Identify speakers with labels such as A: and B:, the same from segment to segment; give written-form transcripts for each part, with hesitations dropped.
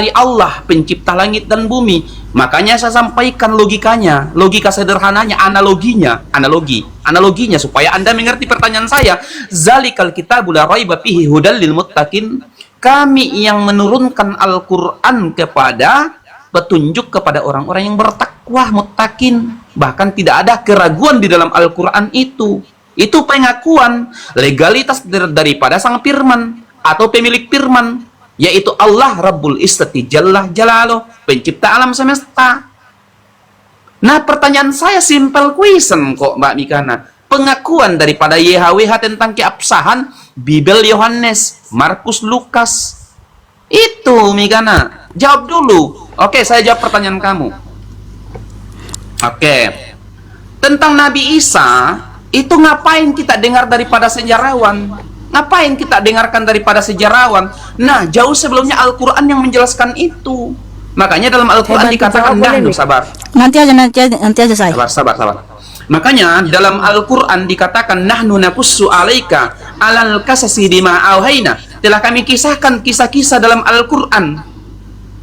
A: Allah pencipta langit dan bumi. Makanya saya sampaikan logikanya, logika sederhananya, analoginya supaya Anda mengerti pertanyaan saya. Zalikal kitabul la raiba fihi hudal lil muttaqin. Kami yang menurunkan Al-Qur'an kepada petunjuk kepada orang-orang yang bertakwa, muttaqin. Bahkan tidak ada keraguan di dalam Al-Qur'an itu. Itu pengakuan legalitas daripada sang firman atau pemilik firman, yaitu Allah Rabbul Izzati Jalla Jalaluh, pencipta alam semesta. Nah, pertanyaan saya simple question kok, Mbak Mikana. Pengakuan daripada YHWH tentang keabsahan Bibel Yohanes, Markus, Lukas. Itu, Mikana. Jawab dulu. Oke, saya jawab pertanyaan kamu. Oke. Tentang Nabi Isa, itu ngapain kita dengar daripada sejarawan? Ngapain kita dengarkan daripada sejarawan? Nah, jauh sebelumnya Al-Quran yang menjelaskan itu. Makanya dalam Al-Quran dikatakan, sabar.
B: Nanti aja saya.
A: Sabar. Makanya dalam Al-Quran dikatakan, nahnu nakussu alaika alal kasasi bima auhaina. Telah kami kisahkan kisah-kisah dalam Al-Quran,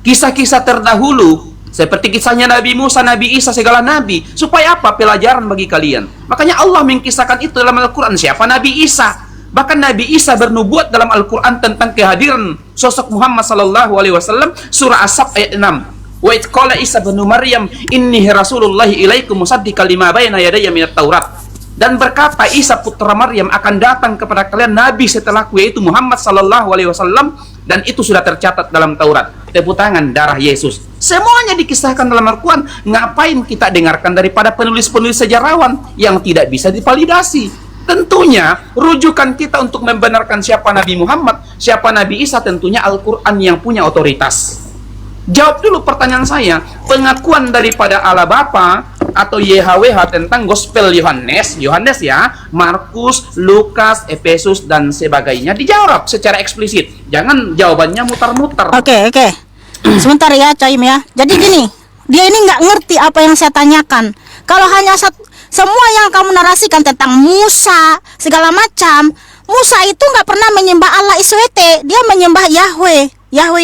A: kisah-kisah terdahulu, seperti kisahnya Nabi Musa, Nabi Isa, segala nabi. Supaya apa? Pelajaran bagi kalian. Makanya Allah mengkisahkan itu dalam Al-Quran. Siapa Nabi Isa? Bahkan Nabi Isa bernubuat dalam Al-Quran tentang kehadiran sosok Muhammad sallallahu alaihi wasallam, surah As-Saff ayat 6. Wa id qala Isa bin Maryam inni rasulullahi ilaikum musaddiqan lima baina yadayya minat Taurat. Dan berkata Isa putra Maryam akan datang kepada kalian nabi setelahku, yaitu Muhammad sallallahu alaihi wasallam, dan itu sudah tercatat dalam Taurat. Tepuk tangan, darah Yesus. Semuanya dikisahkan dalam Al-Quran. Ngapain kita dengarkan daripada penulis-penulis sejarawan yang tidak bisa divalidasi? Tentunya rujukan kita untuk membenarkan siapa Nabi Muhammad, siapa Nabi Isa, tentunya Al-Quran yang punya otoritas. Jawab dulu pertanyaan saya. Pengakuan daripada Allah Bapa atau YHWH tentang Gospel Yohanes ya, Markus, Lukas, Efesus dan sebagainya, dijawab secara eksplisit. Jangan jawabannya mutar-mutar.
B: Oke. Sebentar ya, Caim ya. Jadi gini, dia ini nggak ngerti apa yang saya tanyakan. Kalau hanya semua yang kamu narasikan tentang Musa segala macam, Musa itu nggak pernah menyembah Allah Iswete, dia menyembah Yahweh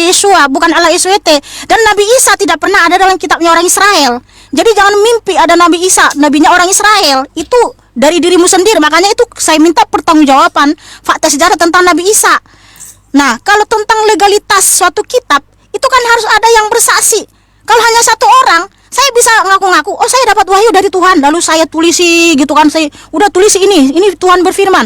B: Yeshua, bukan Allah Iswete. Dan Nabi Isa tidak pernah ada dalam kitabnya orang Israel. Jadi jangan mimpi ada Nabi Isa, nabinya orang Israel. Itu dari dirimu sendiri. Makanya itu saya minta pertanggungjawaban fakta sejarah tentang Nabi Isa. Nah, kalau tentang legalitas suatu kitab, itu kan harus ada yang bersaksi. Kalau hanya satu orang, saya bisa ngaku-ngaku, oh saya dapat wahyu dari Tuhan, lalu saya tulisi gitu kan, saya udah tulisi ini Tuhan berfirman,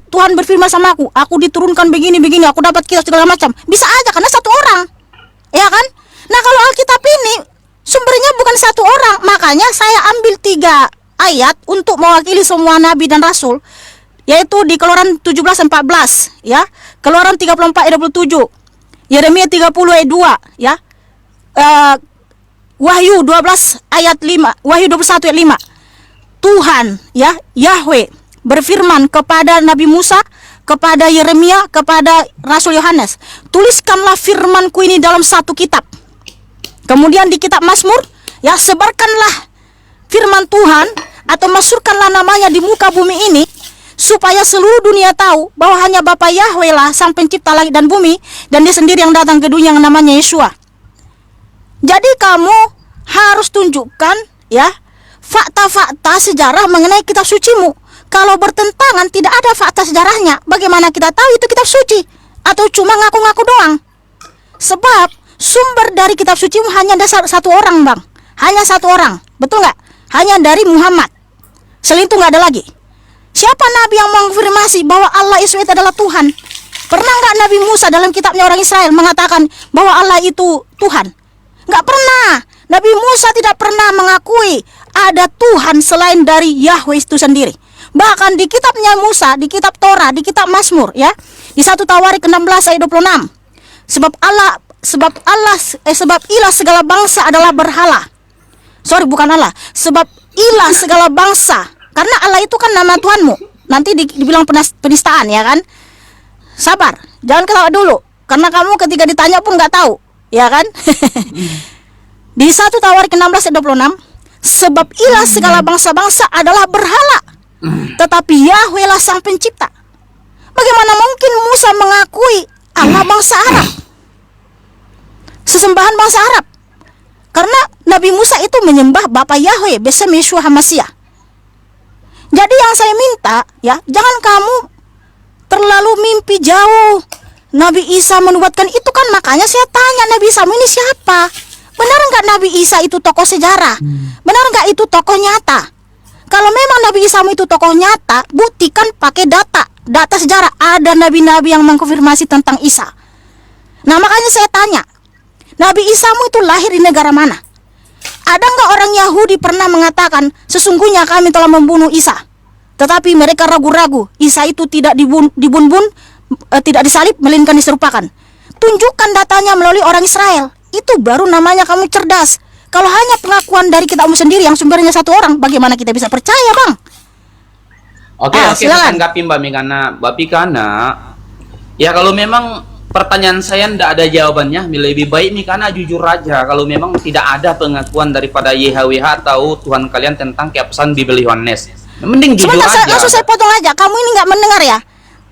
B: Tuhan berfirman sama aku diturunkan begini, aku dapat kitab segala macam. Bisa aja karena satu orang, ya kan? Nah, kalau Alkitab ini sumbernya bukan satu orang, makanya saya ambil 3 ayat untuk mewakili semua nabi dan rasul, yaitu di Keluaran 17:14, ya, Keluaran 34 ayat 27, Yeremia 30 ayat 2, ya, Wahyu 12 ayat 5, Wahyu 21 ayat 5. Tuhan, ya, Yahweh berfirman kepada Nabi Musa, kepada Yeremia, kepada Rasul Yohanes, tuliskanlah firmanku ini dalam satu kitab. Kemudian di kitab Mazmur, ya, sebarkanlah firman Tuhan atau masyurkanlah namanya di muka bumi ini, supaya seluruh dunia tahu bahwa hanya Bapa Yahweh lah sang pencipta langit dan bumi, dan dia sendiri yang datang ke dunia yang namanya Yeshua. Jadi kamu harus tunjukkan, ya, fakta-fakta sejarah mengenai kitab sucimu. Kalau bertentangan, tidak ada fakta sejarahnya, bagaimana kita tahu itu kitab suci? Atau cuma ngaku-ngaku doang? Sebab sumber dari kitab sucimu hanya ada satu orang, Bang. Hanya satu orang, betul nggak? Hanya dari Muhammad. Selain itu nggak ada lagi. Siapa nabi yang mengafirmasi bahwa Allah SWT adalah Tuhan? Pernah nggak Nabi Musa dalam kitabnya orang Israel mengatakan bahwa Allah itu Tuhan? Nggak pernah. Nabi Musa tidak pernah mengakui ada Tuhan selain dari Yahweh itu sendiri. Bahkan di kitabnya Musa, di kitab Torah, di kitab Mazmur, ya, di 1 Tawarik 16 ayat 26. Sebab ilah segala bangsa adalah berhala. Bukan Allah. Sebab ilah segala bangsa. Karena Allah itu kan nama Tuhanmu. Nanti dibilang penistaan, ya kan? Sabar, jangan ketawa dulu. Karena kamu ketika ditanya pun nggak tahu, ya kan? Di 1 Tawarik 16 ayat 26, sebab ilah segala bangsa-bangsa adalah berhala, tetapi Yahweh lah sang pencipta. Bagaimana mungkin Musa mengakui Allah bangsa Arab? sembahan bangsa Arab. Karena Nabi Musa itu menyembah Bapa Yahweh besem Yeshua HaMashiach. Jadi yang saya minta ya, jangan kamu terlalu mimpi jauh. Nabi Isa menubuatkan itu kan, makanya saya tanya Nabi Isa ini siapa? Benar nggak Nabi Isa itu tokoh sejarah? Benar nggak itu tokoh nyata? Kalau memang Nabi Isa itu tokoh nyata, buktikan pakai data sejarah. Ada nabi-nabi yang mengkonfirmasi tentang Isa. Nah makanya saya tanya, Nabi Isa itu lahir di negara mana? Ada nggak orang Yahudi pernah mengatakan sesungguhnya kami telah membunuh Isa? Tetapi mereka ragu-ragu. Isa itu tidak dibun-bun, tidak disalib, melainkan diserupakan. Tunjukkan datanya melalui orang Israel. Itu baru namanya kamu cerdas. Kalau hanya pengakuan dari kitabmu sendiri yang sumbernya satu orang, bagaimana kita bisa percaya, Bang?
A: Oke, saya tanggapi Mbak Mikana. Ya kalau memang pertanyaan saya tidak ada jawabannya, lebih baik Mikana jujur aja. Kalau memang tidak ada pengakuan daripada YHWH atau Tuhan kalian tentang keabsahan Bibel Yohanes, mending jujur aja.
B: Langsung saya potong aja. Kamu ini nggak mendengar ya?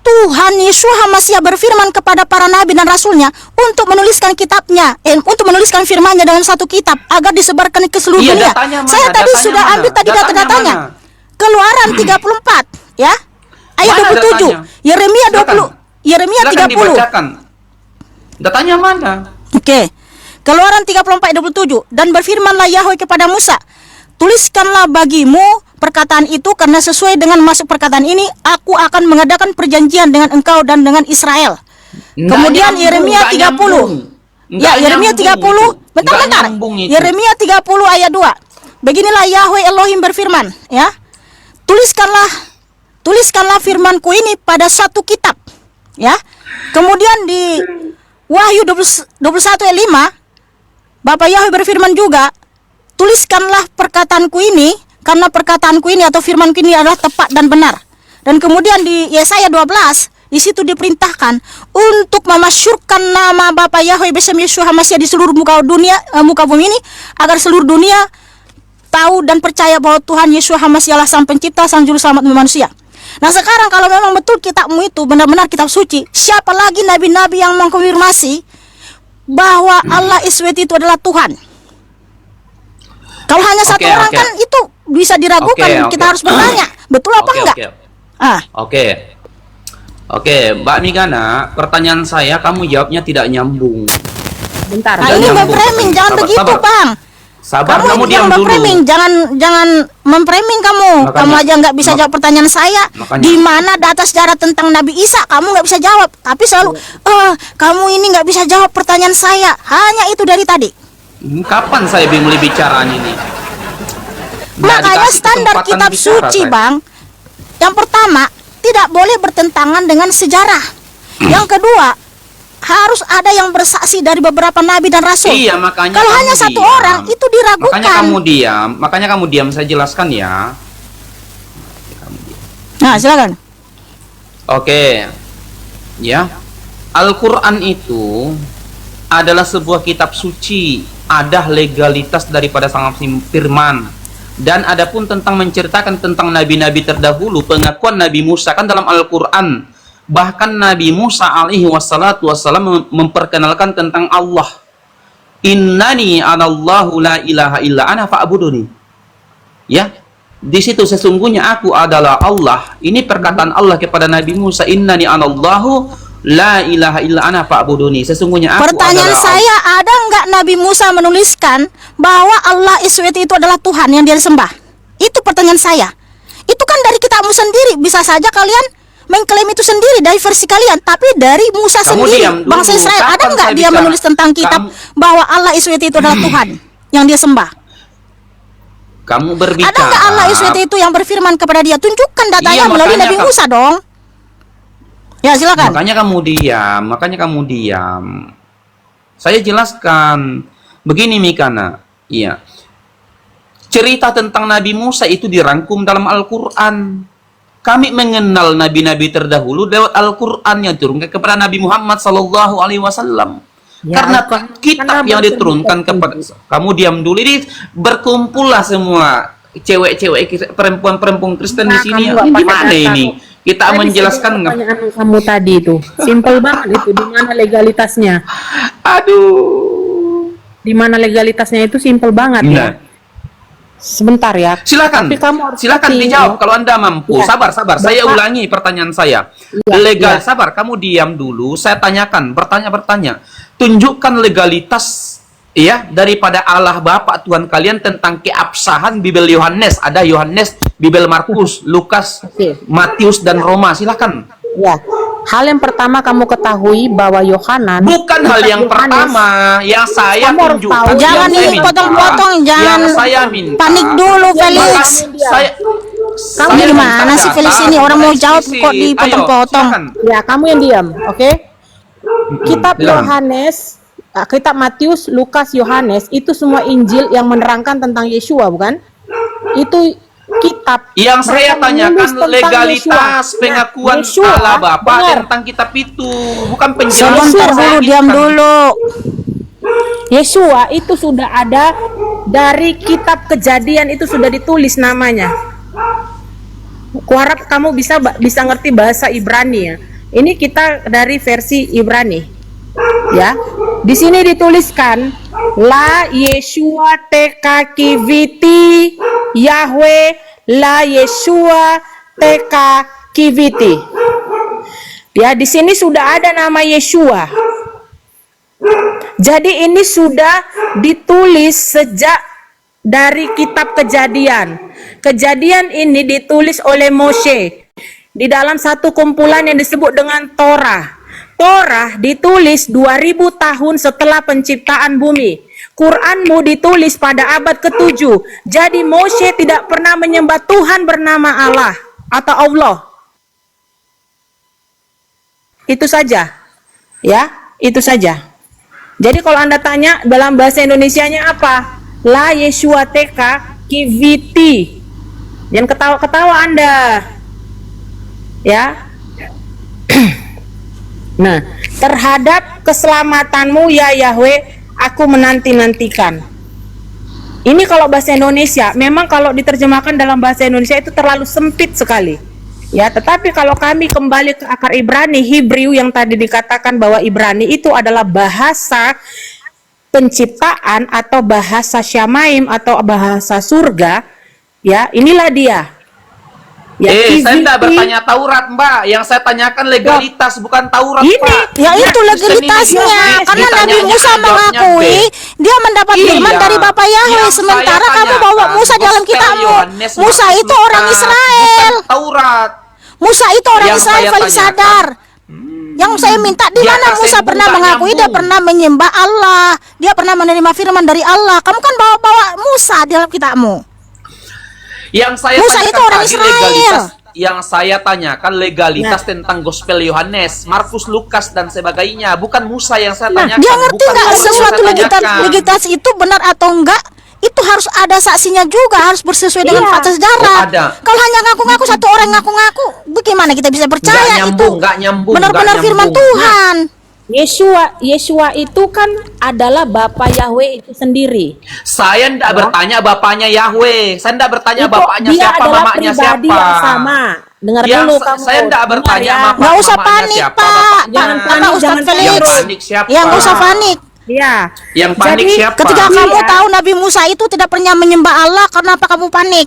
B: Tuhan Yeshua HaMashiach berfirman kepada para nabi dan rasulnya untuk menuliskan kitabnya, untuk menuliskan firman-Nya dalam satu kitab agar disebarkan ke seluruh dunia. Saya tadi sudah ambil tadi data-datanya. Keluaran 34 ya. Ayat 27. Yeremia 20. Yeremia 30.
A: Datanya mana?
B: Oke. Keluaran 34 ayat 27. Dan berfirmanlah Yahweh kepada Musa, tuliskanlah bagimu perkataan itu, karena sesuai dengan masuk perkataan ini aku akan mengadakan perjanjian dengan engkau dan dengan Israel. Kemudian Yeremia 30. Ya, Yeremia 30. Bentar. Yeremia 30 ayat 2. Beginilah Yahweh Elohim berfirman, ya. Tuliskanlah firmanku ini pada satu kitab, ya. Kemudian di Wahyu 21 ayat 5, Bapak Yahweh berfirman juga, tuliskanlah perkataanku ini, karena perkataanku ini atau firmanku ini adalah tepat dan benar. Dan kemudian di Yesaya 12, di situ diperintahkan untuk memasyurkan nama Bapa Yahweh besem Yeshua HaMashiach di seluruh muka bumi ini, agar seluruh dunia tahu dan percaya bahwa Tuhan Yeshua HaMashiach lah sang pencipta, sang juru selamat manusia. Nah sekarang kalau memang betul kitabmu itu benar-benar kitab suci, siapa lagi nabi-nabi yang mengkonfirmasi bahwa Allah Iswet itu adalah Tuhan? Kalau hanya satu orang kan itu bisa diragukan. Kita harus bertanya, betul apa enggak?
A: Oke, Mbak Mikana, pertanyaan saya kamu jawabnya tidak nyambung.
B: Bentar. Nah, ini memframing, jangan begitu, Bang.
A: Sabar, kamu diam dulu.
B: Jangan memframing kamu. Kamu aja nggak bisa jawab pertanyaan saya. Di mana data sejarah tentang Nabi Isa kamu nggak bisa jawab. Tapi selalu, kamu ini nggak bisa jawab pertanyaan saya. Hanya itu dari tadi.
A: Kapan saya mulai bicara ini?
B: Makanya standar kitab suci, Bang. Yang pertama, tidak boleh bertentangan dengan sejarah. Yang kedua, harus ada yang bersaksi dari beberapa nabi dan rasul.
A: Iya, makanya
B: kalau hanya satu orang itu diragukan.
A: Makanya kamu diam, saya jelaskan ya.
B: Nah, silakan.
A: Oke. Ya. Al-Qur'an itu adalah sebuah kitab suci, ada legalitas daripada sang firman. Dan adapun tentang menceritakan tentang nabi-nabi terdahulu, pengakuan Nabi Musa kan dalam Al-Qur'an. Bahkan Nabi Musa alaihi wassalam memperkenalkan tentang Allah. Innani anallahu la ilaha illa ana fa'buduni. Ya. Di situ sesungguhnya aku adalah Allah. Ini perkataan Allah kepada Nabi Musa, innani anallahu la ilaha illa ana fa'buduni. Sesungguhnya aku
B: Pertanyaan
A: adalah
B: saya, ada nggak Nabi Musa menuliskan bahwa Allah Iswet itu adalah Tuhan yang dia sembah? Itu pertanyaan saya. Itu kan dari kitabmu sendiri. Bisa saja kalian mengklaim itu sendiri dari versi kalian, tapi dari Musa sendiri, bangsa Israel, ada nggak dia menulis tentang kitab bahwa Allah Iswet itu adalah Tuhan yang dia sembah?
A: Kamu berbicara.
B: Ada nggak Allah Iswet itu yang berfirman kepada dia? Tunjukkan datanya melalui Nabi Musa dong. Ya silakan.
A: Makanya kamu diam. Saya jelaskan. Begini Mikana, iya. Cerita tentang Nabi Musa itu dirangkum dalam Al-Qur'an. Kami mengenal nabi-nabi terdahulu lewat Al-Qur'an yang diturunkan kepada Nabi Muhammad sallallahu alaihi wasallam. Ya, karena kitab yang diturunkan kepada kamu diam dulu, ini berkumpullah semua cewek-cewek perempuan-perempuan Kristen di sini. Gimana ini? Kita menjelaskan
C: pertanyaan kamu tadi itu simple banget, itu di mana legalitasnya?
A: Aduh,
C: di mana legalitasnya itu simpel banget ya.
A: Nah,
C: Sebentar ya.
A: silakan,
C: Tapi kamu harus
A: silakan
C: ngerti,
A: dijawab kalau Anda mampu.
C: Ya.
A: Sabar. Saya
C: Bapak-
A: ulangi pertanyaan saya.
C: Iya,
A: Legal,
C: iya.
A: sabar. Kamu diam dulu. Saya tanyakan, bertanya. Tunjukkan legalitas ya daripada Allah Bapa Tuhan kalian tentang keabsahan Bibel Yohanes. Ada Yohanes, Bibel Markus, Lukas,
C: Oke.
A: Matius dan Roma. Silakan.
C: Ya. Hal yang pertama kamu ketahui bahwa Yohanan
A: Bukan hal yang
C: Yohanes-
A: pertama yang saya
C: Kamu harus
A: tunjukkan.
C: tahu.
A: yang
B: Jangan
A: saya minta,
B: dipotong-potong, jangan
A: yang saya minta.
B: panik dulu, Felix.
A: Saya
B: Kamu gimana
A: minta
B: sih, Felix,
A: data
B: ini orang mau jawab
A: eksplisit.
B: kok dipotong-potong?
A: Ayo, silakan.
C: Ya, kamu yang diam, oke? Kitab
A: silakan.
C: Yohanes, kitab Matius, Lukas, Yohanes itu semua Injil yang menerangkan tentang Yeshua, bukan? Itu kitab
A: Yang saya
C: mereka
A: tanyakan
C: menulis tentang
A: legalitas
C: Yeshua.
A: pengakuan
C: Yeshua,
A: Allah Bapa
C: dengar.
A: tentang kitab itu, bukan penjelasan.
B: Sebentar
A: yang saya
B: dulu, diam
A: inginkan.
B: dulu.
C: Yeshua itu sudah ada dari kitab Kejadian, itu sudah ditulis namanya. Kuharap kamu bisa ngerti bahasa Ibrani ya. Ini kita dari versi Ibrani. Ya. Di sini dituliskan La Yeshua teka kiviti Yahweh La Yeshua teka kiviti. Ya, di sini sudah ada nama Yeshua. Jadi ini sudah ditulis sejak dari kitab Kejadian. Kejadian ini ditulis oleh Moshe di dalam satu kumpulan yang disebut dengan Torah. Torah ditulis 2000 tahun setelah penciptaan bumi. Quranmu ditulis pada abad ke-7. Jadi Moshe tidak pernah menyembah Tuhan bernama Allah atau Allah. Itu saja. Ya, itu saja. Jadi kalau Anda tanya dalam bahasa Indonesianya apa? La Yeshua teka kiviti. Jangan ketawa-ketawa Anda. Ya. Nah, terhadap keselamatanmu ya Yahweh, aku menanti-nantikan. Ini kalau bahasa Indonesia, memang kalau diterjemahkan dalam bahasa Indonesia itu terlalu sempit sekali. Ya, tetapi kalau kami kembali ke akar Ibrani, Hebrew yang tadi dikatakan bahwa Ibrani itu adalah bahasa penciptaan atau bahasa Syamaim atau bahasa surga, ya, inilah dia. Ya,
A: Saya
C: kiviti.
A: tidak bertanya Taurat, Mbak. Yang saya tanyakan legalitas, bukan Taurat,
C: Ini,
A: Pak.
B: Ya itu
A: Kristen ini
B: legalitasnya,
A: dia
B: karena Nabi
A: ditanyanya
B: Musa
A: jawabnya
B: mengakui
A: B.
B: dia mendapat
A: Iya.
B: firman dari Bapa Yahweh,
A: Yang
B: sementara
A: saya
B: kamu bawa
A: tanyakan,
B: Musa dalam
A: Gospel
B: kitabmu.
A: Yohanes,
B: Musa
A: Markus,
B: itu orang
A: Lukas,
B: Israel.
A: bukan Taurat.
B: Musa itu orang
A: Yang
B: Israel,
A: saya
B: Felix
A: tanyakan,
B: sadar. Yang saya minta di
A: Di
B: mana
A: atas
B: Musa
A: sembung
B: pernah
A: tak
B: mengakui dia
A: nyambung.
B: pernah menyembah Allah, dia pernah menerima firman dari Allah. Kamu kan bawa Musa dalam kitabmu.
A: Yang saya
B: Musa
A: tanyakan
B: itu orang
A: tadi
B: Israel.
A: legalitas. Yang saya tanyakan legalitas tentang Gospel Yohanes, Markus, Lukas dan sebagainya. Bukan Musa yang saya tanyakan.
B: Dia ngerti
A: bukan
B: nggak
A: Taurat yang
B: sesuatu
A: saya tanyakan.
B: legalitas itu benar atau enggak? Itu harus ada saksinya juga, harus bersesuai dengan
C: Iya.
B: fakta sejarah.
A: Oh, ada.
B: Kalau hanya ngaku-ngaku satu orang ngaku-ngaku, bagaimana kita bisa percaya itu?
A: nggak nyambung,
B: Benar-benar
A: nggak
B: firman
A: nyambung.
B: Tuhan.
C: Yeshua itu kan adalah Bapa Yahweh itu sendiri.
A: Saya tidak bertanya bapaknya Yahweh. Saya tidak bertanya
C: Itu
A: bapaknya
C: dia
A: siapa,
C: adalah
A: mamanya
C: pribadi
A: siapa.
C: yang sama. Dengar
A: Yang
C: dulu
A: sa-
C: kamu.
A: saya tidak
C: Dengar
A: bertanya
C: ya.
A: apa-
B: Nggak usah
A: bapaknya
B: panik,
A: siapa,
B: Pak.
A: bapaknya.
C: Jangan
B: Pak
C: panik,
B: Ustadz
C: jangan
B: Felix.
A: Yang panik siapa?
B: Yang nggak usah panik.
C: Ya.
A: Yang panik
C: Jadi,
A: siapa?
B: Ketika
A: Pak.
B: kamu
C: Iya.
B: tahu Nabi Musa itu tidak pernah menyembah Allah, kenapa kamu panik?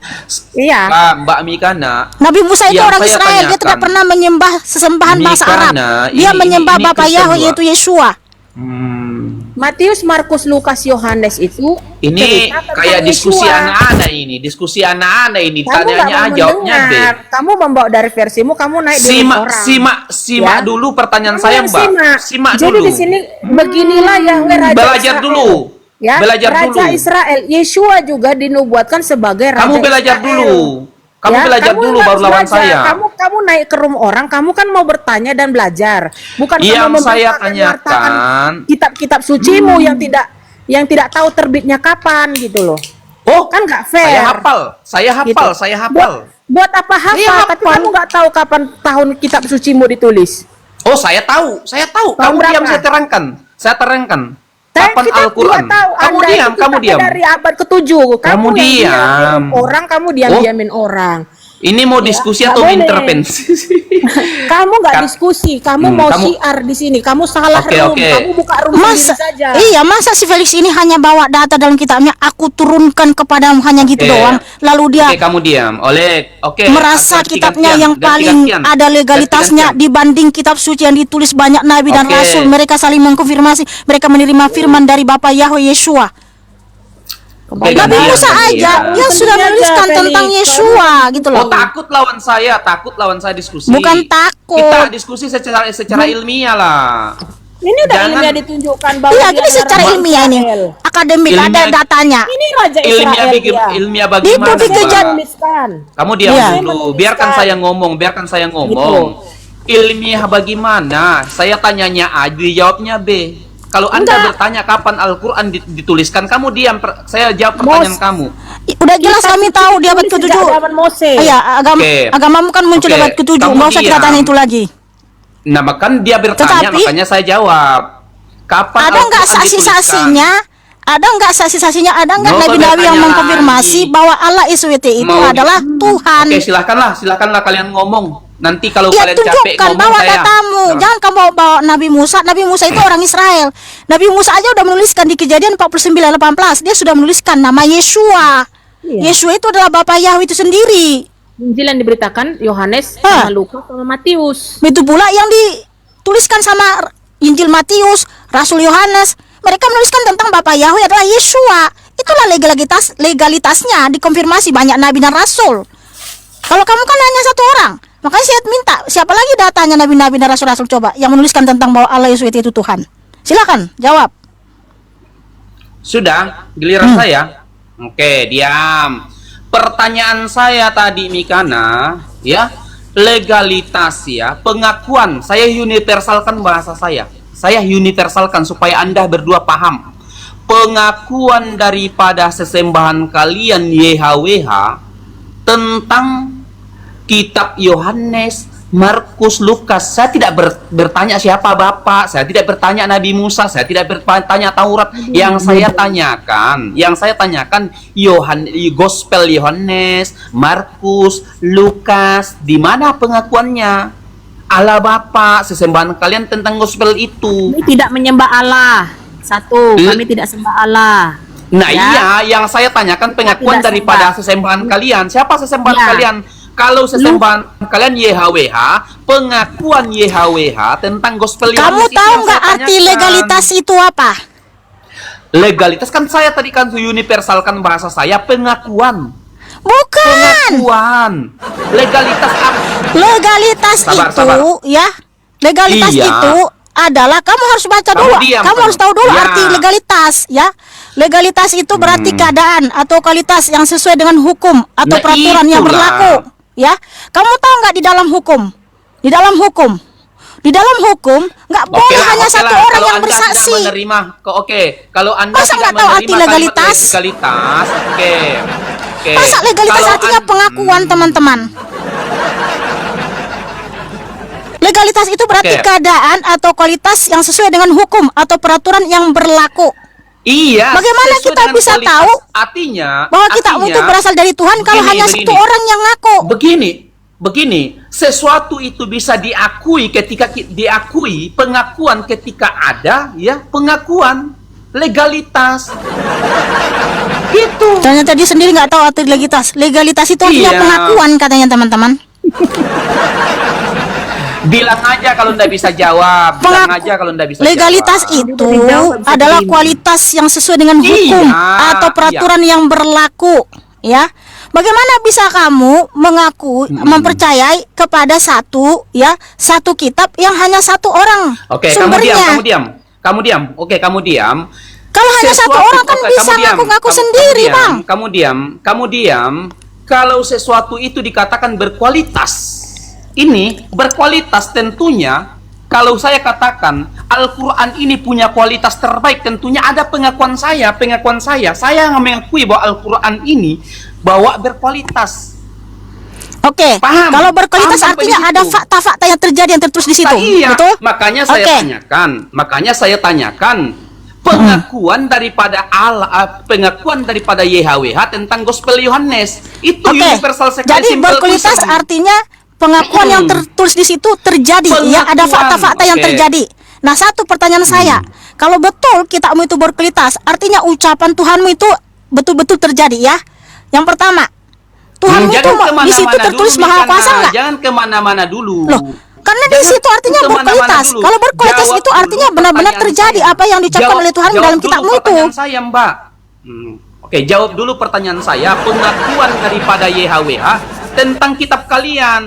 C: Iya.
A: Mbak Mikana,
B: Nabi Musa itu
A: Yang
B: orang
A: saya
B: Israel, dia
A: tanyakan,
B: tidak pernah menyembah sesembahan bangsa
A: Mikana,
B: Arab. Dia
A: ini-
B: menyembah
A: ini
B: Bapa
A: Kristen
B: Yahweh
A: dua.
B: yaitu Yeshua.
C: Matius, Markus, Lukas, Yohanes itu
A: ini
C: cerita tentang
A: kayak diskusi
C: Yeshua.
A: anak-anak ini. Diskusi anak-anak ini.
C: Kamu nggak
A: Tanyanya
C: mau
A: A, jawabnya B.
C: mendengar. Kamu membawa dari versimu, kamu naik di orang.
A: Simak
C: Ya.
A: dulu pertanyaan
C: Kamu
A: saya,
C: yang
A: Mbak.
C: simak.
A: Simak
C: Jadi
A: dulu.
C: di sini beginilah Yahweh Raja
A: Belajar
C: Israel.
A: dulu.
C: Ya,
A: Belajar
C: Raja
A: dulu.
C: Israel. Yeshua juga dinubuatkan sebagai Raja
A: Kamu belajar
C: Israel.
A: dulu. Kamu belajar dulu
C: harus
A: baru lawan
C: belajar.
A: saya.
C: Kamu naik ke room orang, kamu kan mau bertanya dan belajar. Bukan
A: Yang
C: kamu
A: saya
C: memberitakan
A: tanyakan,
C: kitab-kitab sucimu yang tidak tahu terbitnya kapan gitu loh.
A: oh,
C: Kan nggak fair.
A: Saya hafal.
C: Gitu. Buat apa hafal?
A: Iya,
C: Tapi
A: hafal.
C: kamu nggak tahu kapan tahun kitab sucimu ditulis.
A: Oh, saya tahu.
C: Tahun
A: Kamu
C: berapa?
A: diam, saya terangkan. Kapan
C: Kita
A: Al-Quran?
C: tidak tahu.
A: Kamu
C: Anda
A: diam,
C: itu
A: kamu
C: kitabnya
A: diam.
C: dari abad ke-7.
A: Kamu
C: yang
A: diam.
C: orang, kamu diam-diamin orang.
A: Ini mau diskusi
C: nggak
A: atau
C: boleh.
A: intervensi?
C: Kamu nggak
A: Kak-
C: diskusi, kamu mau
A: kamu-
C: syiar di sini, kamu salah
A: Oke,
C: room,
A: oke.
C: kamu buka room
B: Masa
C: sendiri saja.
B: iya, masa si Felix ini hanya bawa data dalam kitabnya, aku turunkan kepadamu hanya gitu
A: Oke.
B: doang, lalu dia
A: Oke, kamu diam. Oke.
B: merasa
A: ganti
B: kitabnya
A: gantian,
B: yang
A: ganti
B: paling
A: gantian.
B: ada legalitasnya
A: Ganti-gantian.
B: dibanding kitab suci yang ditulis banyak nabi dan
A: Oke.
B: rasul. Mereka saling mengkonfirmasi, mereka menerima firman dari Bapa Yahweh Yeshua.
A: Oke,
B: Nabi
A: gantian,
B: Musa
A: gantian.
B: aja yang
C: Penting
B: sudah
C: aja,
B: menuliskan
C: Felix.
B: tentang Yeshua gitu
A: Oh,
B: loh.
A: takut lawan saya diskusi.
B: Bukan takut.
A: Kita diskusi secara ilmiah lah.
C: Ini udah
A: Jangan-
C: ilmiah ditunjukkan bahwa
B: Iya,
C: dia
B: ini
C: adalah
B: secara
C: Raja
B: ilmiah ini.
C: Israel.
B: Akademik ada
A: Ilmiah-
B: datanya.
C: Ini Raja
A: Ilmiah
C: Israel dia.
A: ilmiah
B: Itu
A: bagaimana?
B: di
A: Mbak?
C: Menuliskan.
A: Kamu diam
B: Iya.
A: dulu. Biarkan saya ngomong. Ilmiah bagaimana? Saya tanyanya A, dijawabnya B. Kalau Anda
C: Enggak.
A: bertanya kapan Al-Qur'an dituliskan, kamu diam. Saya jawab pertanyaan kamu.
B: Udah jelas
C: Kitab
B: kami
C: suci
B: tahu di abad
C: ditulis
B: ke-7.
C: sejak zaman Moses.
B: Iya,
A: Oke.
B: agamamu kan muncul di
A: Oke,
B: abad ke-7.
A: kamu
B: Enggak usah kita
A: diam.
B: tanya itu lagi.
A: Nah, kan dia bertanya,
B: Tetapi-
A: makanya saya jawab. Kapan
B: Ada nggak
A: Al-Qur'an
B: saksi-saksinya? Ada nggak saksi-saksinya? Ada nggak
A: Nggak usah
B: nabi-nabi yang
A: bertanya
B: mengkonfirmasi
A: lagi.
B: bahwa Allah SWT itu
A: Mau-
B: adalah Tuhan?
A: Oke, silakanlah kalian ngomong. Nanti kalau
B: Ya
A: kalian capek
B: tunjukkan
A: ngomong
B: bawa
A: saya.
B: datamu. Jangan kamu bawa Nabi Musa. Nabi Musa itu orang Israel. Nabi Musa aja udah menuliskan di Kejadian 49:18. Dia sudah menuliskan nama Yeshua.
C: Iya.
B: Yeshua itu adalah Bapa Yahweh itu sendiri.
C: Injil yang diberitakan Yohanes
B: Hah.
C: sama Lukas sama Matius.
B: Itu pula yang dituliskan sama Injil Matius, Rasul Yohanes. Mereka menuliskan tentang Bapa Yahweh adalah Yeshua. Itulah legalitasnya dikonfirmasi banyak nabi dan rasul. Kalau kamu kan hanya satu orang, makanya saya minta siapa lagi datanya nabi-nabi dan rasul-rasul coba yang menuliskan tentang bahwa Allah Yesus itu Tuhan. Silakan jawab.
A: Sudah, giliran saya. Oke, diam. Pertanyaan saya tadi Mikana, ya, legalitas ya, pengakuan. Saya universalkan bahasa saya. Saya universalkan supaya Anda berdua paham. Pengakuan daripada sesembahan kalian YHWH tentang kitab Yohanes, Markus, Lukas. Saya tidak bertanya siapa Bapak, saya tidak bertanya Nabi Musa, saya tidak bertanya Taurat. Yang saya tanyakan Gospel Yohanes, Markus, Lukas, di mana pengakuannya? Allah Bapa, sesembahan kalian tentang gospel itu.
C: Kami tidak menyembah Allah. Satu, kami tidak sembah Allah.
A: Nah
C: Ya.
A: iya, yang saya tanyakan pengakuan
C: tidak
A: daripada
C: sembah.
A: sesembahan kalian. Siapa sesembahan
C: Ya.
A: kalian? Kalau sesembahan kalian YHWH, pengakuan YHWH tentang gospel
B: Kamu
A: Yohanes itu
B: tahu
A: yang
B: nggak
A: saya
B: arti
A: tanyakan.
B: legalitas itu apa?
A: Legalitas kan saya tadi kan universalkan bahasa saya pengakuan.
B: Bukan.
A: Pengakuan. Legalitas apa?
B: Legalitas
A: Sabar,
B: itu
A: sabar.
B: ya. Legalitas
A: Iya.
B: itu adalah kamu harus baca
A: Kamu
B: dulu.
A: diam,
B: Kamu harus tahu dulu
A: Ya.
B: arti legalitas ya. Legalitas itu berarti keadaan atau kualitas yang sesuai dengan hukum atau
A: Nah,
B: peraturan yang
A: itulah.
B: berlaku ya. Kamu tahu nggak di dalam hukum? Di dalam hukum nggak boleh hanya satu orang
A: Kalau
B: yang
A: Anda
B: bersaksi.
A: tidak menerima, kalau Anda
B: Masa
A: tidak
B: nggak tahu arti
A: menerima kalimat
B: legalitas?
A: legalitas, oke.
B: Masa legalitas
A: Kalau
B: artinya pengakuan, teman-teman? Legalitas itu berarti
A: Oke.
B: keadaan atau kualitas yang sesuai dengan hukum atau peraturan yang berlaku.
A: Iya.
B: Bagaimana
A: sesuai
B: kita
A: dengan
B: bisa
A: kualitas.
B: tahu
A: Artinya
B: Bahwa kita itu berasal dari Tuhan kalau hanya satu orang yang ngaku.
A: Begini, sesuatu itu bisa diakui pengakuan ketika ada, ya, pengakuan legalitas. Gitu.
B: Ternyata dia sendiri nggak tahu arti legalitas. Legalitas itu artinya
A: Iya.
B: pengakuan katanya teman-teman.
A: Bilang aja kalau ndak bisa jawab. Bilang aja kalau ndak bisa
B: Legalitas
A: jawab.
B: itu
C: dijawab, bisa
B: adalah
C: terima.
B: kualitas yang sesuai dengan hukum
A: Iya,
B: atau peraturan yang berlaku, ya. Bagaimana bisa kamu mengaku mempercayai kepada satu kitab yang hanya satu orang
A: Oke,
B: sumbernya?
A: kamu diam. Oke, kamu diam.
B: Kalau hanya satu orang kan
A: oke,
B: bisa
A: kamu diam.
B: ngaku-ngaku
A: Kamu
B: sendiri,
A: diam.
B: Bang.
A: Kamu diam. Kalau sesuatu itu dikatakan berkualitas, ini berkualitas tentunya. Kalau saya katakan Al-Quran ini punya kualitas terbaik, tentunya ada pengakuan saya. Saya mengakui bahwa Al-Quran ini bawa berkualitas.
B: Oke,
A: Paham?
B: kalau berkualitas
A: Paham sampai
B: artinya
A: di
B: ada
A: situ.
B: fakta-fakta yang terjadi yang tertulis di situ,
A: Nah, iya,
B: betul?
A: makanya saya
B: Oke.
A: tanyakan pengakuan daripada Allah, pengakuan daripada YHWH tentang gospel Yohanes. Itu
B: Oke.
A: universal sekali.
B: Jadi
A: simple
B: berkualitas
A: Islam.
B: artinya pengakuan yang tertulis di situ terjadi, ya, ada
A: Pengakuan,
B: fakta-fakta yang
A: oke.
B: terjadi. Nah, satu pertanyaan saya, kalau betul kitabmu itu berkualitas, artinya ucapan Tuhanmu itu betul-betul terjadi, ya. Yang pertama, Tuhanmu itu
A: Jangan
B: di situ
A: kemana-mana
B: tertulis
A: dulu,
B: Maha
A: Mikana.
B: Kuasa enggak?
A: Jangan kemana-mana dulu.
B: Loh, karena di
A: Jangan
B: situ artinya
A: kemana-mana
B: berkualitas.
A: dulu.
B: Kalau berkualitas
A: Jawab
B: itu artinya
A: dulu
B: benar-benar
A: pertanyaan
B: terjadi
A: saya.
B: apa yang diucapkan oleh Tuhan
A: Jawab
B: dalam
A: dulu
B: kitabmu itu.
A: pertanyaan saya, Mbak. Oke, jawab dulu pertanyaan saya. Pengakuan daripada YHWH tentang kitab kalian.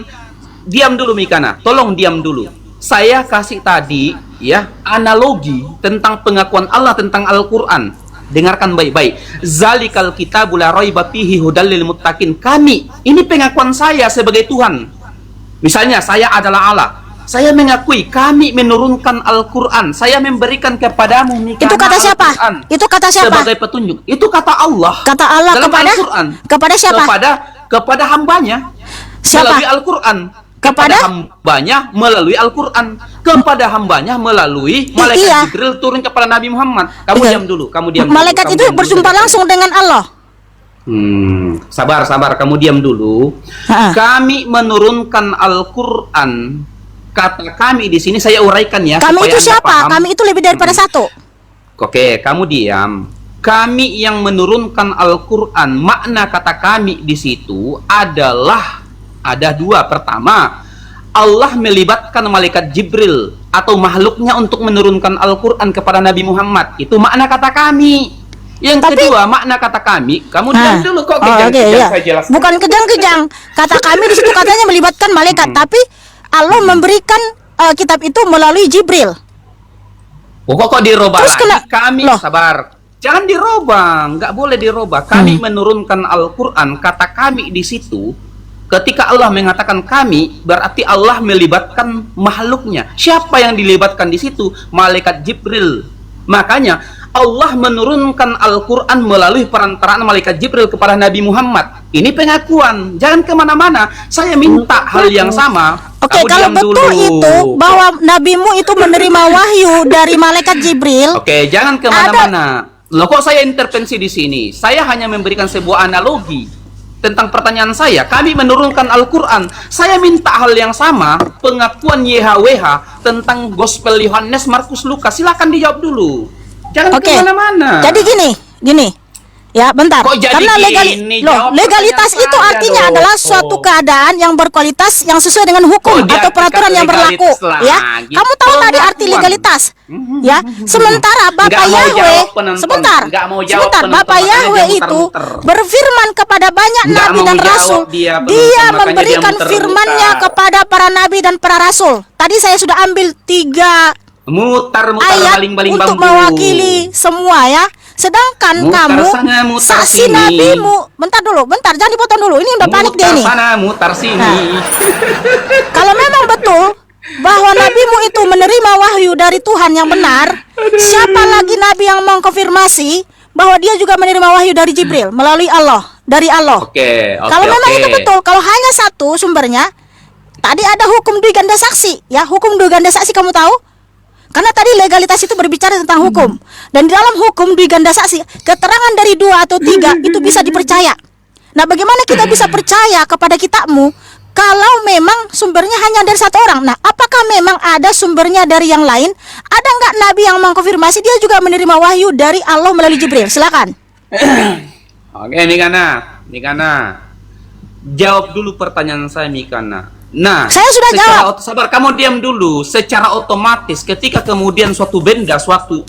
A: Diam dulu, Mikana. Tolong diam dulu. Saya kasih tadi, ya, analogi tentang pengakuan Allah tentang Al-Quran. Dengarkan baik-baik. Zalikal kitabul la raiba fihi hudal lil muttaqin. Kami, ini pengakuan saya sebagai Tuhan. Misalnya saya adalah Allah. Saya mengakui kami menurunkan Al-Quran. Saya memberikan kepadamu Mikana
B: Itu kata siapa?
A: Al-Quran
B: Itu kata siapa?
A: sebagai petunjuk. Itu kata Allah.
B: Kata Allah
A: dalam
B: kepada
A: Al-Quran.
B: kepada siapa?
A: Kepada hambanya
B: Siapa?
A: melalui Al-Quran.
B: Kepada?
A: Hambanya melalui Al-Quran. Kepada hambanya melalui malaikat
B: Iya.
A: Jibril turun kepada Nabi Muhammad. Kamu
B: Iya.
A: diam dulu. Kamu diam dulu.
B: Malaikat
A: Kamu
B: itu
A: diam dulu.
B: berjumpa langsung dengan Allah.
A: Sabar. Kamu diam dulu.
B: Ha.
A: Kami menurunkan Al-Quran. Kata kami di sini saya uraikan ya.
B: Kami
A: supaya
B: itu
A: Anda
B: siapa?
A: paham.
B: Kami itu lebih daripada satu.
A: Oke, kamu diam. Kami yang menurunkan Al-Quran, makna kata kami di situ adalah ada dua. Pertama, Allah melibatkan malaikat Jibril atau makhluknya untuk menurunkan Al-Quran kepada Nabi Muhammad. Itu makna kata kami. Yang kedua, makna kata kami, kamu diam dulu kok.
B: Iya.
A: Saya jelaskan.
B: Bukan kejang-kejang. Kata kami di situ katanya melibatkan malaikat, tapi Allah memberikan kitab itu melalui Jibril.
A: Kok dirubah
B: Terus
A: lagi?
B: kena-
A: Kami
B: Loh.
A: sabar. Jangan dirubah, nggak boleh dirubah. Kami menurunkan Al-Quran, kata kami di situ. Ketika Allah mengatakan kami, berarti Allah melibatkan makhluknya. Siapa yang dilibatkan di situ? Malaikat Jibril. Makanya Allah menurunkan Al-Quran melalui perantaraan malaikat Jibril kepada Nabi Muhammad. Ini pengakuan. Jangan kemana-mana. Saya minta hal yang sama.
B: Oke,
A: Kamu
B: kalau
A: diam
B: betul
A: dulu.
B: itu bahwa nabimu itu menerima wahyu dari malaikat Jibril,
A: Oke, jangan kemana-mana. Loh, kok saya intervensi di sini? Saya hanya memberikan sebuah analogi tentang pertanyaan saya. Kami menurunkan Al-Quran. Saya minta hal yang sama, pengakuan YHWH tentang Gospel Yohanes, Markus, Lukas. Silakan dijawab dulu. Jangan
B: oke.
A: kemana-mana.
B: Jadi gini. Ya, bentar.
A: Kok jadi
B: Karena
A: gini? Jawab
B: legalitas
A: pertanyaan
B: itu
A: saya
B: artinya
A: dong.
B: adalah suatu keadaan yang berkualitas yang sesuai dengan hukum
A: Kok dia
B: atau peraturan
A: dekat
B: yang berlaku,
A: legalitas
B: ya.
A: lagi?
B: Kamu tahu tadi
A: Pengakuan.
B: arti legalitas, ya. Sementara Bapak
A: Nggak mau
B: Yahweh,
A: jawab penonton.
B: sebentar,
A: Nggak mau jawab
B: sebentar,
A: penonton,
B: Bapak
A: makanya
B: Yahweh
A: dia
B: itu
A: muter-muter.
B: berfirman kepada banyak
A: Nggak
B: nabi
A: mau
B: dan
A: jawab
B: rasul.
A: dia, penonton,
B: Dia
A: makanya dia
B: memberikan
A: muter-muter.
B: firman-Nya kepada para nabi dan para rasul. Tadi saya sudah ambil 3
A: Mutar-mutar
B: ayat
A: baling-baling
B: untuk
A: bambu.
B: mewakili semua, ya. Sedangkan
A: Mutar
B: kamu
A: sana, mutar
B: saksi
A: sini.
B: nabimu, bentar jangan dipotong dulu. Ini udah panik dia
A: Mutar
B: ini.
A: sana, mutar sini.
B: Nah. Kalau memang betul bahwa nabimu itu menerima wahyu dari Tuhan yang benar, siapa lagi nabi yang mengkonfirmasi bahwa dia juga menerima wahyu dari Jibril melalui Allah, dari Allah?
A: Oke.
B: Kalau memang itu betul, kalau hanya satu sumbernya, tadi ada hukum dui ganda saksi, ya. Hukum dui ganda saksi kamu tahu? Karena tadi legalitas itu berbicara tentang hukum. Dan di dalam hukum dui ganda saksi, keterangan dari 2 atau 3 itu bisa dipercaya. Nah, bagaimana kita bisa percaya kepada kitabmu kalau memang sumbernya hanya dari satu orang? Nah, apakah memang ada sumbernya dari yang lain? Ada nggak nabi yang mengkonfirmasi dia juga menerima wahyu dari Allah melalui Jibril? Silakan.
A: Oke, Mikana. Jawab dulu pertanyaan saya, Mikana. Nah,
B: Saya sudah jawab.
A: Sabar, kamu diam dulu. Secara otomatis ketika kemudian suatu benda, suatu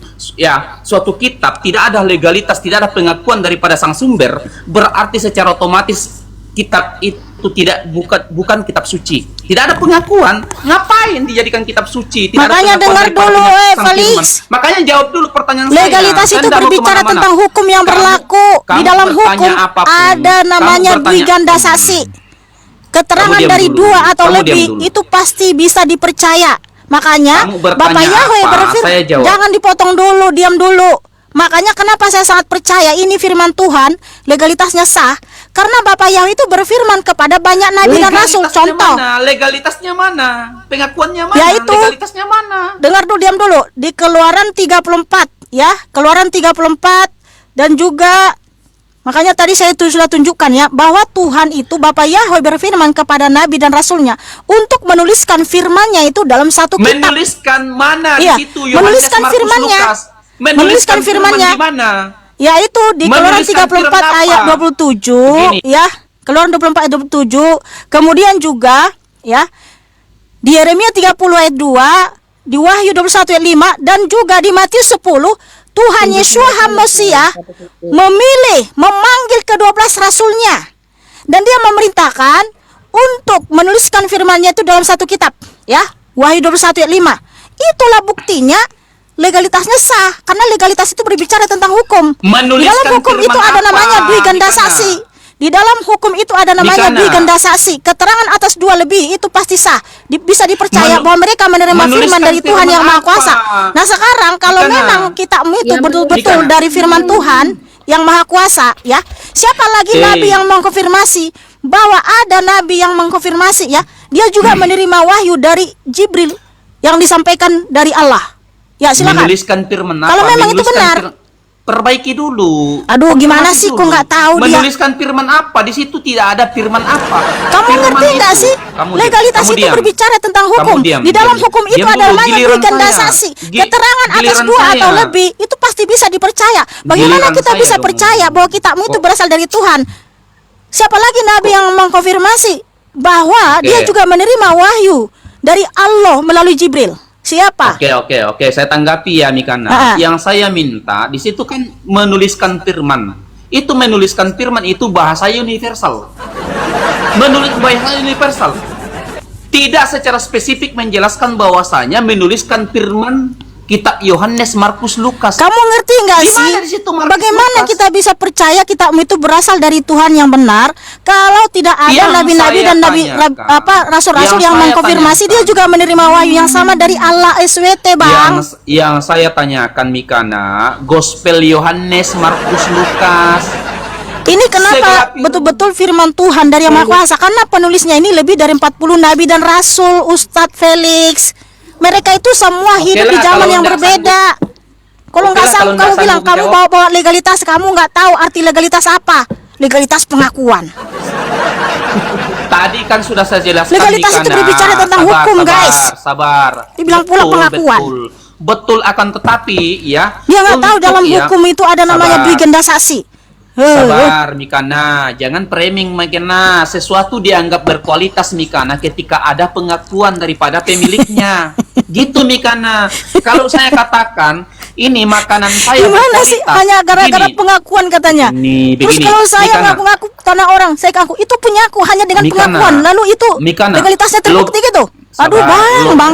A: kitab tidak ada legalitas, tidak ada pengakuan daripada sang sumber, berarti secara otomatis kitab itu bukan kitab suci. Tidak ada pengakuan. Ngapain dijadikan kitab suci? Tidak
B: Makanya
A: ada pengakuan
B: dengar
A: daripada
B: dulu,
A: sang
B: Felix.
A: firman. Makanya jawab dulu pertanyaan
B: Legalitas
A: saya.
B: itu
A: Saya tidak mau
B: berbicara
A: kemana-mana.
B: tentang hukum yang berlaku. Di
A: kamu
B: dalam
A: bertanya
B: hukum
A: apapun.
B: ada namanya
A: Kamu
B: dui
A: bertanya-
B: ganda saksi. Keterangan
A: Kamu diam
B: dari
A: dulu.
B: 2 atau
A: Kamu diam
B: lebih
A: dulu.
B: itu pasti bisa dipercaya. Makanya
A: Kamu bertanya
B: Bapak Yahweh
A: apa?
B: berfirman,
A: Saya jawab.
B: jangan dipotong dulu, diam dulu. Makanya kenapa saya sangat percaya ini firman Tuhan, legalitasnya sah, karena Bapak Yahweh itu berfirman kepada banyak nabi dan rasul.
A: Legalitasnya
B: Contoh,
A: mana? Legalitasnya mana? Pengakuannya mana?
B: Ya itu.
A: Legalitasnya mana?
B: dengar dulu, diam dulu. Di Keluaran 34 ya, Keluaran 34 dan juga makanya tadi saya sudah tunjukkan ya bahwa Tuhan itu Bapa Yahweh berfirman kepada nabi dan rasulnya untuk menuliskan firman-Nya itu dalam satu kitab.
A: Menuliskan mana
B: Iya,
A: di situ? Yohanes,
B: menuliskan
A: Markus,
B: firman-Nya.
A: Lukas.
B: Menuliskan firman-Nya.
A: Di mana?
B: Yaitu di Keluaran
A: Menuliskan
B: 34
A: firman apa?
B: ayat 27
A: Begini.
B: ya. Keluaran 24 ayat 27. Kemudian juga ya di Yeremia 30 ayat 2, di Wahyu 21 ayat 5 dan juga di Matius 10 Tuhan Yesus HaMasiah memanggil ke-12 rasulnya dan dia memerintahkan untuk menuliskan firman-Nya itu dalam satu kitab ya, Wahyu 21 ayat 5. Itulah buktinya legalitasnya sah karena legalitas itu berbicara tentang hukum. Di
A: Menuliskan
B: dalam hukum
A: firman
B: itu ada
A: apa,
B: namanya dui ganda
A: Mikana?
B: saksi. Di dalam hukum itu ada namanya
A: Mikana.
B: dui ganda saksi. Keterangan atas dua lebih itu pasti sah. Bisa dipercaya bahwa mereka menerima firman
A: menuliskan
B: dari Tuhan yang
A: firman
B: Maha Kuasa.
A: apa?
B: Nah sekarang kalau
A: Mikana.
B: memang kitabmu itu
C: Ya,
B: betul-betul
A: Mikana.
B: dari firman Tuhan yang Maha Kuasa, ya. Siapa lagi nabi yang mengkonfirmasi bahwa ada nabi yang mengkonfirmasi ya? Dia juga menerima wahyu dari Jibril yang disampaikan dari Allah. Ya, silakan.
A: Menuliskan firman apa?
B: Kalau memang itu
A: Menuliskan
B: benar.
A: Perbaiki dulu.
B: Aduh, gimana
A: Konfirmasi
B: sih, kok
A: dulu.
B: nggak tahu dia?
A: Menuliskan firman apa? Di situ tidak ada firman apa.
B: Kamu
A: Firman
B: ngerti nggak
A: itu.
B: sih?
A: Kamu diam.
B: Legalitas
A: Kamu
B: itu
A: diam.
B: berbicara tentang hukum.
A: Kamu diam,
B: Di dalam
A: diam.
B: hukum itu
A: Diam
B: ada
A: dulu,
B: namanya
A: giliran
B: dui ganda
A: saya.
B: saksi. Keterangan atas
A: Giliran
B: dua atau
A: saya.
B: lebih itu pasti bisa dipercaya. Bagaimana
A: Giliran
B: kita
A: saya
B: bisa
A: dong.
B: percaya bahwa kitabmu itu
A: Kok-
B: berasal dari Tuhan? Siapa lagi nabi yang mengkonfirmasi bahwa
A: Oke.
B: dia juga menerima wahyu dari Allah melalui Jibril? Siapa?
A: Oke, saya tanggapi ya Mikana.
B: Ah.
A: Yang saya minta di situ kan menuliskan firman. Itu menuliskan firman itu bahasa universal. Menulis bahasa universal. Tidak secara spesifik menjelaskan bahwasanya menuliskan firman kitab Yohanes, Markus, Lukas.
B: Kamu ngerti nggak
A: Di
B: sih?
A: mana di situ Markus,
B: Bagaimana
A: Lukas?
B: kita bisa percaya kitabmu itu berasal dari Tuhan yang benar kalau tidak ada
A: Yang
B: nabi-nabi
A: saya
B: dan
A: tanyakan,
B: rasul-rasul
A: yang
B: yang
A: saya
B: mengkonfirmasi dia
A: tanyakan.
B: juga menerima wahyu yang sama dari Allah SWT, Bang.
A: Yang saya tanyakan Mikana, Gospel Yohanes, Markus, Lukas.
B: Ini kenapa
A: Segala-
B: betul-betul firman Tuhan dari yang Maha Kuasa? Karena penulisnya ini lebih dari 40 nabi dan rasul, Ustadz Felix. Mereka itu semua
A: Oke
B: hidup di
A: lah,
B: zaman
A: kalau
B: yang
A: nggak
B: berbeda. Kalau
A: Oke
B: nggak
A: lah,
B: sanggup,
A: kalau
B: kamu
A: nggak
B: bilang
A: sanggup
B: kamu
A: jawab.
B: bawa-bawa legalitas, kamu nggak tahu arti legalitas apa? Legalitas pengakuan.
A: Tadi kan sudah saya jelaskan
B: Legalitas itu
A: Mikana.
B: berbicara tentang hukum, guys.
A: Sabar.
B: Dibilang pula pengakuan.
A: Betul akan tetapi ya.
B: Dia nggak tahu
A: untuk
B: dalam
A: ya,
B: hukum itu ada namanya
A: sabar.
B: dui ganda saksi.
A: Sabar Mikana, jangan framing Mikana. Sesuatu dianggap berkualitas Mikana ketika ada pengakuan daripada pemiliknya. Gitu Mikana. Kalau saya katakan ini makanan saya
B: Gimana sih?
A: berkualitas,
B: Hanya gara-gara
A: begini.
B: pengakuan katanya.
A: Ini,
B: Terus
A: begini,
B: kalau saya
A: Mikana.
B: ngaku-ngaku tanah orang, saya ngaku itu punya aku hanya dengan
A: Mikana.
B: pengakuan. Lalu itu
A: Mikana.
B: legalitasnya terbukti gitu. Aduh,
A: Sabar.
B: bang.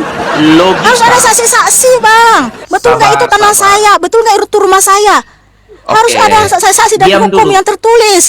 A: Logika.
B: Harus ada saksi-saksi, Bang. Betul nggak
A: Sabar,
B: itu tanah
A: sabar.
B: saya? Betul nggak itu rumah saya? Harus
A: Oke.
B: ada saksi-saksi dan
A: Diam
B: hukum
A: dulu.
B: yang tertulis.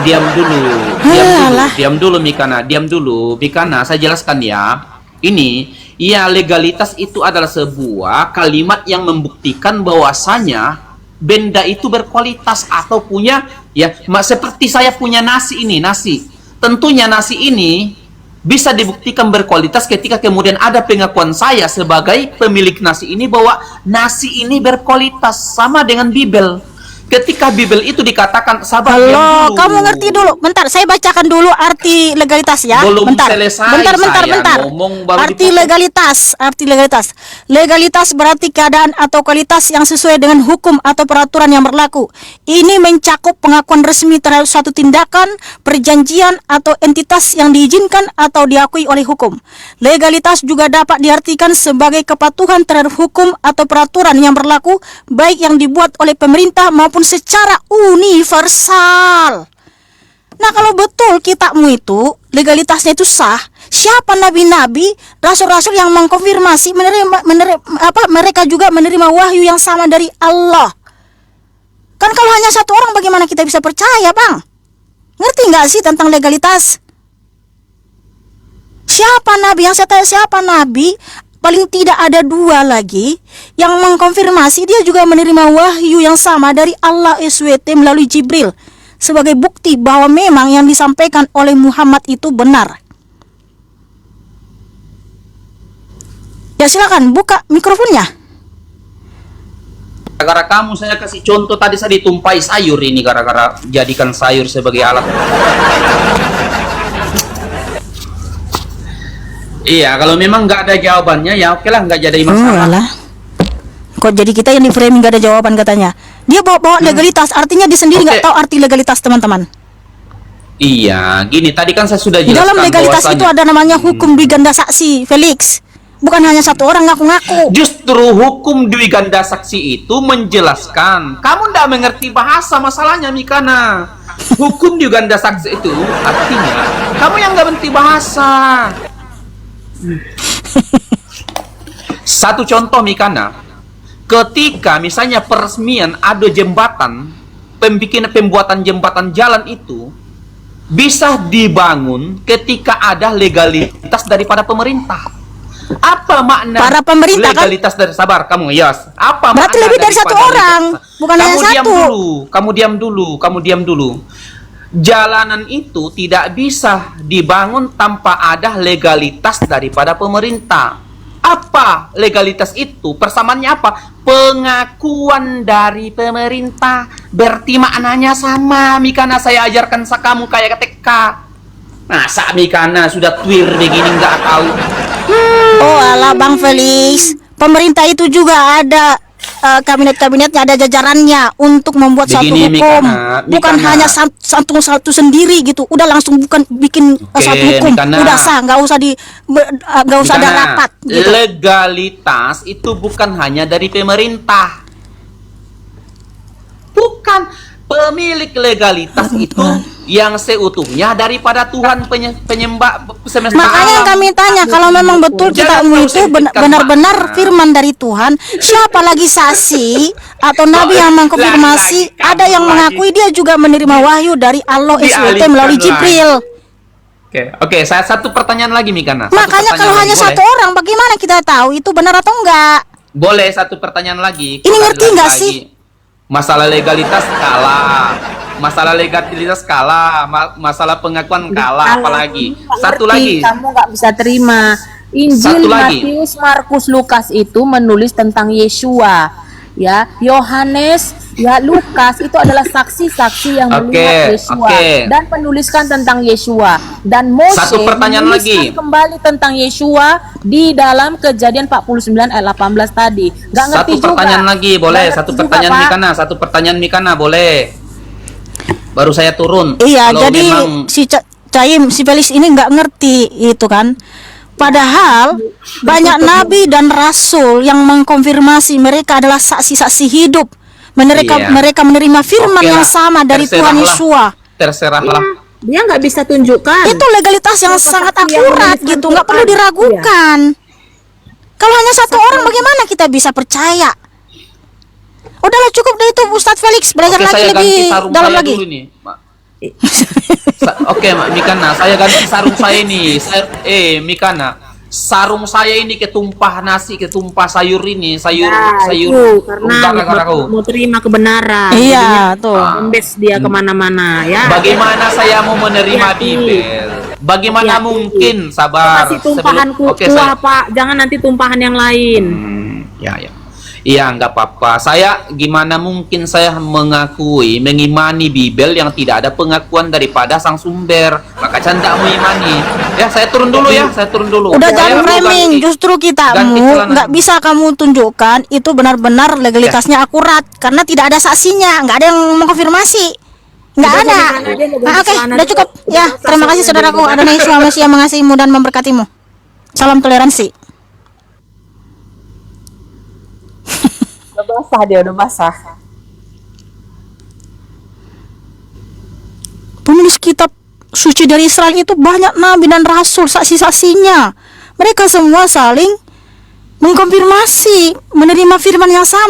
A: Diam dulu,
B: Halah.
A: diam dulu Mikana, diam dulu Mikana, saya jelaskan ya. Ini, ya legalitas itu adalah sebuah kalimat yang membuktikan bahwasanya benda itu berkualitas atau punya, ya seperti saya punya nasi ini, nasi. Tentunya nasi ini bisa dibuktikan berkualitas ketika kemudian ada pengakuan saya sebagai pemilik nasi ini bahwa nasi ini berkualitas, sama dengan Bible. Ketika Bible itu dikatakan sabar diam
B: Halo,
A: dulu.
B: kamu ngerti dulu. Bentar, saya bacakan dulu arti legalitas ya.
A: Belum
B: bentar.
A: selesai
B: bentar.
A: saya ngomong, baru
B: Arti
A: dipotong.
B: legalitas. Legalitas berarti keadaan atau kualitas yang sesuai dengan hukum atau peraturan yang berlaku. Ini mencakup pengakuan resmi terhadap suatu tindakan, perjanjian atau entitas yang diizinkan atau diakui oleh hukum. Legalitas juga dapat diartikan sebagai kepatuhan terhadap hukum atau peraturan yang berlaku, baik yang dibuat oleh pemerintah maupun secara universal. Nah, kalau betul kitabmu itu legalitasnya itu sah, siapa nabi-nabi, rasul-rasul yang mengkonfirmasi mereka juga menerima wahyu yang sama dari Allah? Kan kalau hanya satu orang bagaimana kita bisa percaya, Bang? Ngerti nggak sih tentang legalitas? Siapa nabi yang saya tanya, siapa nabi? Paling tidak ada dua lagi yang mengkonfirmasi dia juga menerima wahyu yang sama dari Allah SWT melalui Jibril sebagai bukti bahwa memang yang disampaikan oleh Muhammad itu benar. Ya silakan buka mikrofonnya.
A: Gara-gara kamu saya kasih contoh tadi, saya ditumpai sayur ini gara-gara jadikan sayur sebagai alat. Iya, kalau memang nggak ada jawabannya ya oke lah, nggak jadi masalah.
B: alah. Kok jadi kita yang di framing nggak ada jawaban katanya. Dia bawa legalitas, artinya dia sendiri nggak
A: Oke.
B: tahu arti legalitas, teman-teman.
A: Iya, gini tadi kan saya sudah
B: Di
A: jelaskan
B: dalam legalitas itu
A: bahwasanya
B: ada namanya hukum dui ganda saksi, Felix. Bukan hanya satu orang ngaku-ngaku.
A: justru hukum dui ganda saksi itu menjelaskan. Kamu nggak mengerti bahasa masalahnya, Mikana. Hukum dui ganda saksi itu artinya kamu yang nggak mengerti bahasa. Satu contoh, Mikana, ketika misalnya peresmian ada jembatan, pembuatan jembatan jalan itu bisa dibangun ketika ada legalitas daripada pemerintah. Apa makna
B: Para pemerintah, kan?
A: legalitas dari sabar kamu? Yes. Apa
B: Berarti
A: makna
B: lebih dari satu
A: daripada
B: orang,
A: legalitas?
B: bukan hanya satu.
A: Kamu diam dulu. Jalanan itu tidak bisa dibangun tanpa ada legalitas daripada pemerintah. Apa legalitas itu? Persamaannya apa? Pengakuan dari pemerintah. Berarti maknanya sama, Mikana, saya ajarkan kamu kayak TK. Masa Mikana sudah twir begini nggak tahu?
B: Oh alah Bang Felix, pemerintah itu juga ada kabinet-kabinetnya, ada jajarannya untuk membuat suatu
A: Begini,
B: hukum. Bukan
A: Mikana.
B: hanya satu sendiri gitu. Udah langsung bukan bikin suatu hukum.
A: Mikana.
B: Udah sah, nggak usah nggak usah ada
A: Mikana,
B: rapat gitu.
A: legalitas itu bukan hanya dari pemerintah. Bukan, pemilik legalitas itu yang seutuhnya daripada Tuhan penyembah semesta
B: Makanya yang
A: alam.
B: kami tanya, kalau memang betul
A: Jangan
B: kitamu
A: kau
B: itu
A: sempitkan
B: benar-benar
A: makna.
B: firman dari Tuhan, siapa lagi saksi atau nabi yang mengkonfirmasi?
A: Lagi,
B: Ada yang
A: kamu
B: mengakui dia juga menerima wahyu dari Allah SWT
A: Dialihkan
B: melalui
A: lagi.
B: Jibril.
A: Oke, saya satu pertanyaan lagi, Mikana.
B: Makanya kalau hanya satu orang, bagaimana kita tahu itu benar atau enggak?
A: Boleh satu pertanyaan lagi.
B: Ini
A: Sekali
B: ngerti nggak
A: lagi.
B: sih?
A: Masalah legalitas kalah. Masalah legalitas kalah. Masalah pengakuan kalah. Apalagi satu lagi.
C: Kamu nggak bisa terima. Injil
A: Satu lagi.
C: Matius, Markus, Lukas itu menulis tentang Yesua, ya. Yohanes, ya, Lukas itu adalah saksi-saksi yang melihat Yesua dan menuliskan tentang Yesua. Dan Mose
A: Satu pertanyaan
C: menuliskan
A: lagi.
C: kembali tentang Yesua di dalam Kejadian 49 ayat 18 tadi. Nggak ngerti
A: Satu pertanyaan
C: juga.
A: lagi, boleh?
C: Nggak
A: Satu
C: ngerti juga,
A: pertanyaan
C: Pak.
A: Mikana. Satu pertanyaan Mikana, boleh? Baru saya turun.
B: Iya,
A: Kalau
B: jadi
A: memang-
B: si Caim, si Felix ini nggak ngerti itu kan. Padahal banyak nabi dan rasul yang mengkonfirmasi mereka adalah saksi-saksi hidup.
A: Iya.
B: Mereka menerima firman
A: Oke
B: yang
A: lah,
B: sama dari Tuhan
A: terserahlah.
B: Yesua.
A: Terserahlah.
C: Dia nggak bisa tunjukkan.
B: Itu legalitas yang
C: Saksi
B: sangat
C: yang
B: akurat
C: menuliskan
B: gitu, nggak perlu
C: Quran.
B: diragukan. Kalau hanya satu orang, bagaimana kita bisa percaya? Udahlah, cukup deh itu Ustadz Felix, belajar
A: Oke,
B: lagi
A: saya
B: lebih
A: ganti sarung
B: dalam
A: saya
B: lagi.
A: dulu nih, Mak. Oke, Mikana, saya ganti sarung saya ini. Mikana, sarung saya ini ketumpah nasi, ketumpah sayur ini, sayur
C: itu karena
A: Enggak, aku.
C: mau terima kebenaran.
B: Iya, tuh.
C: Embes dia kemana-mana, ya.
A: Bagaimana saya mau menerima
C: Hati-hati.
A: Bibel? Bagaimana
C: Hati-hati.
A: mungkin, sabar.
C: Kasih tumpahan
A: Oke,
C: kuah, Pak. Jangan nanti tumpahan yang lain.
A: Ya. Iya, nggak apa-apa. Saya gimana mungkin saya mengimani Bibel yang tidak ada pengakuan daripada sang sumber. Maka saya tidak mau imani. Ya, saya turun dulu ya. Saya turun dulu.
B: Udah
A: Saya
B: jangan
A: mau
B: framing,
A: ganti.
B: justru
A: ganti
B: kitamu
A: celana.
B: nggak bisa kamu tunjukkan itu benar-benar legalitasnya akurat karena tidak ada saksinya, nggak ada yang mengkonfirmasi, nggak
C: Udah,
B: ada.
C: jangan aja, mau ganti
B: Oke,
C: celana
B: udah
C: dulu.
B: cukup. Ya,
C: Udah
B: terima kasih
C: selesai,
B: saudaraku.
C: udah.
B: Adonai Yesus Mesias mengasihimu dan memberkatimu. Salam toleransi.
C: Udah basah dia, udah basah.
B: Penulis kitab suci dari Israel itu banyak nabi dan rasul, saksi-saksinya. Mereka semua saling mengkonfirmasi, menerima firman yang sama.